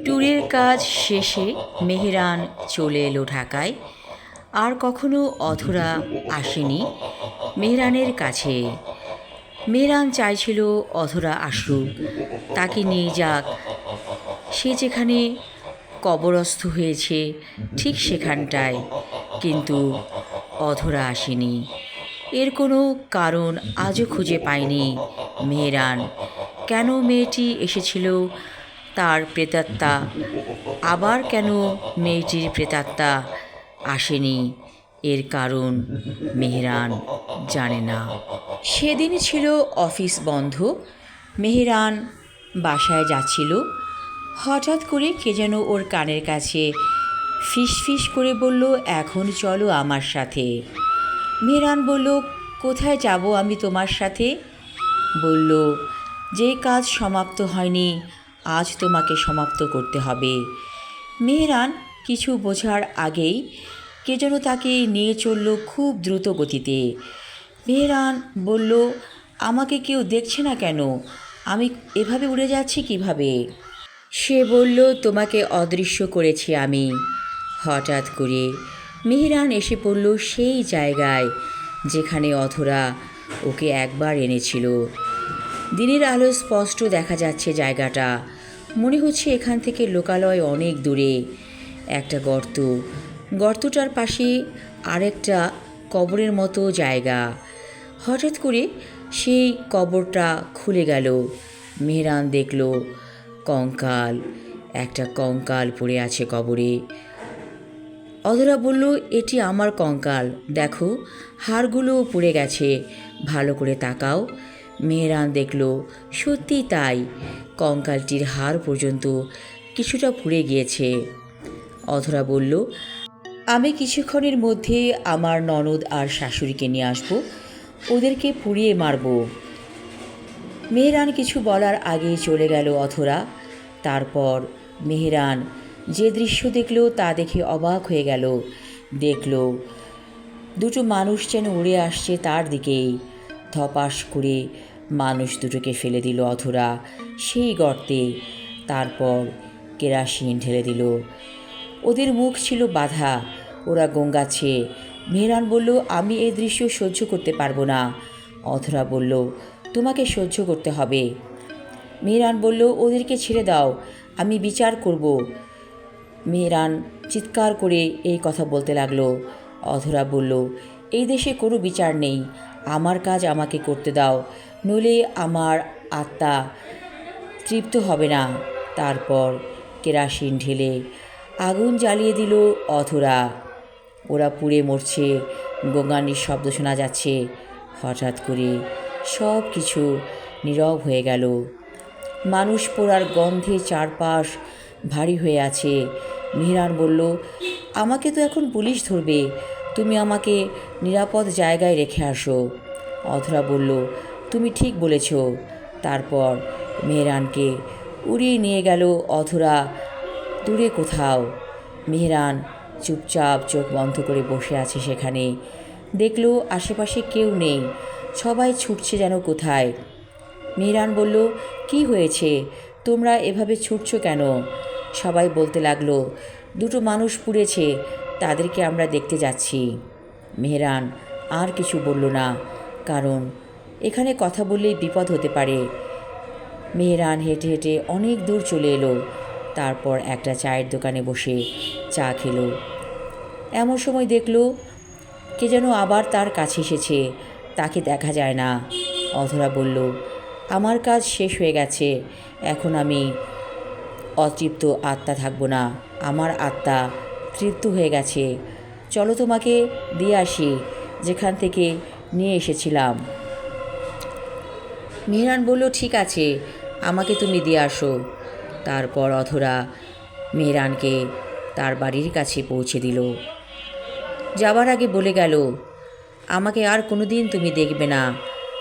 ট্যুরের কাজ শেষে মেহেরান চলে এলো ঢাকায়। আর কখনো অধরা আসেনি মেহরানের কাছে। মেহরান চাইছিল অধরা আসুক, তাকে নিয়ে যাক, সে যেখানে কবরস্থ হয়েছে ঠিক সেখানটায়। কিন্তু অধরা আসেনি। এর কোনো কারণ আজও খুঁজে পায়নি মেহরান। কেন মেয়েটি এসেছিল তার প্রেতাত্মা, আবার কেন মেয়েটির প্রেতাত্মা আসেনি, এর কারণ মেহরান জানে না। সেদিন ছিল অফিস বন্ধ। মেহরান বাসায় যাচ্ছিল। হঠাৎ করে কে যেন ওর কানের কাছে ফিস ফিস করে বলল, এখন চলো আমার সাথে। মেহরান বলল, কোথায় যাব আমি তোমার সাথে? বলল, যে কাজ সমাপ্ত হয়নি আজ তোমাকে সমাপ্ত করতে হবে। মেহরান কিছু বোঝার আগেই কে যেন তাকে নিয়ে চলল খুব দ্রুত গতিতে। মেহরান বলল, আমাকে কেউ দেখছে না কেন? আমি এভাবে উড়ে যাচ্ছি কিভাবে? সে বলল, তোমাকে অদৃশ্য করেছি আমি। হঠাৎ করে মেহরান এসে পড়ল সেই জায়গায় যেখানে অধরা ওকে একবার এনেছিল। দিনের আলো স্পষ্ট দেখা যাচ্ছে জায়গাটা। মনে হচ্ছে এখান থেকে লোকালয় অনেক দূরে। একটা গর্ত, গর্তটার পাশে আরেকটা কবরের মতো জায়গা। হঠাৎ করে সেই কবরটা খুলে গেল। মেহরান দেখল কঙ্কাল, একটা কঙ্কাল পড়ে আছে কবরে। অধরা বলল, এটি আমার কঙ্কাল, দেখো হাড়গুলোও পুড়ে গেছে, ভালো করে তাকাও। মেহরান দেখল সত্যি তাই, কঙ্কালটির হাড় পর্যন্ত কিছুটা পুড়ে গিয়েছে। অধরা বলল, আমি কিছুক্ষণের মধ্যে আমার ননদ আর শাশুড়িকে নিয়ে আসব, ওদেরকে পুড়িয়ে মারব। মেহরান কিছু বলার আগেই চলে গেল অধরা। তারপর মেহরান যে দৃশ্য দেখল তা দেখে অবাক হয়ে গেল। দেখল দুটো মানুষ যেন উড়ে আসছে তার দিকেই। ধপাস করে মানুষ দুটোকে ফেলে দিল অধরা সেই গর্তে। তারপর কেরাসিন ঢেলে দিল। ওদের মুখ ছিল বাঁধা, ওরা গঙ্গাচ্ছে। মেহরান বলল, আমি এই দৃশ্য সহ্য করতে পারবো না। অধরা বলল, তোমাকে সহ্য করতে হবে। মেহরান বলল, ওদেরকে ছেড়ে দাও, আমি বিচার করব। মেহরান চিৎকার করে এই কথা বলতে লাগলো। অধরা বলল, এই দেশে কোনো বিচার নেই, আমার কাজ আমাকে করতে দাও, নইলে আমার আত্মা তৃপ্ত হবে না। তারপর কেরাসিন ঢেলে আগুন জ্বালিয়ে দিল অধরা। ওরা পুড়ে মরছে, গঙ্গানির শব্দ শোনা যাচ্ছে। হঠাৎ করে সব কিছু নীরব হয়ে গেল। মানুষ পোড়ার গন্ধে চারপাশ ভারী হয়ে আছে। মেহরান বলল, আমাকে তো এখন পুলিশ ধরবে, তুমি আমাকে নিরাপদ জায়গায় রেখে আসো। অধরা বলল, তুমি ঠিক বলেছ। তারপর মেহরানকে উড়িয়ে নিয়ে গেল অধরা দূরে কোথাও। মেহরান চুপচাপ চোখ বন্ধ করে বসে আছে সেখানে। দেখল আশেপাশে কেউ নেই, সবাই ছুটছে যেন কোথায়। মেহরান বলল, কি হয়েছে, তোমরা এভাবে ছুটছ কেন? সবাই বলতে লাগলো, দুটো মানুষ পুড়েছে, তাদেরকে আমরা দেখতে যাচ্ছি। মেহরান আর কিছু বলল না, কারণ এখানে কথা বললেই বিপদ হতে পারে। মেহরান হেঁটে হেঁটে অনেক দূর চলে এলো। তারপর একটা চায়ের দোকানে বসে চা খেলো। এমন সময় দেখলো কে যেন আবার তার কাছে এসেছে, তাকে দেখা যায় না। অধরা বলল, আমার কাজ শেষ হয়ে গেছে, এখন আমি অতৃপ্ত আত্মা থাকবো না, আমার আত্মা তৃপ্ত হয়ে গেছে, চলো তোমাকে দিয়ে আসি যেখান থেকে নিয়ে এসেছিলাম। মেহরান বলল, ঠিক আছে, আমাকে তুমি দিয়ে আসো। তারপর অধরা মেহরানকে তার বাড়ির কাছে পৌঁছে দিল। যাবার আগে বলে গেল, আমাকে আর কোনো দিন তুমি দেখবে না,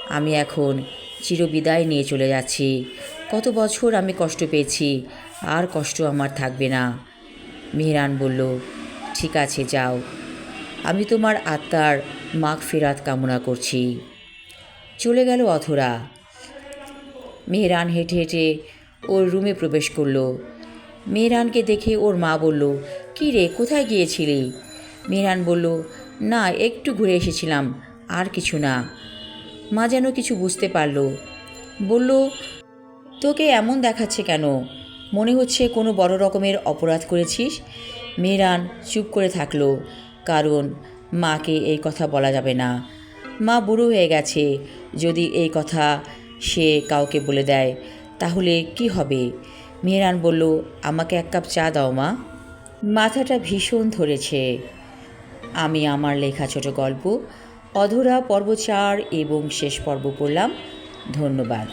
আমি এখন চিরবিদায় নিয়ে চলে যাচ্ছি। কত বছর আমি কষ্ট পেয়েছি, আর কষ্ট আমার থাকবে না। মেহরান বলল, ঠিক আছে যাও, আমি তোমার আত্মার মাগফিরাত কামনা করছি। চলে গেল অধরা। মেহরান হেঁটে হেঁটে ওর রুমে প্রবেশ করলো। মেহরানকে দেখে ওর মা বলল, কী রে, কোথায় গিয়েছিলি? মেহরান বলল, না, একটু ঘুরে এসেছিলাম, আর কিছু না। মা যেন কিছু বুঝতে পারল, বলল, তোকে এমন দেখাচ্ছে কেন? মনে হচ্ছে কোনো বড় রকমের অপরাধ করেছিস? মেহরান চুপ করে থাকলো, কারণ মাকে এই কথা বলা যাবে না। মা বুড়ো হয়ে গেছে, যদি এই কথা সে কাউকে বলে দেয় তাহলে কি হবে? মেহরান বলল, আমাকে এক কাপ চা দাও মা। মাথাটা ভীষণ ধরেছে। আমি আমার লেখা ছোট গল্প অধরা পর্ব 4 এবং শেষ পর্ব পড়লাম। ধন্যবাদ।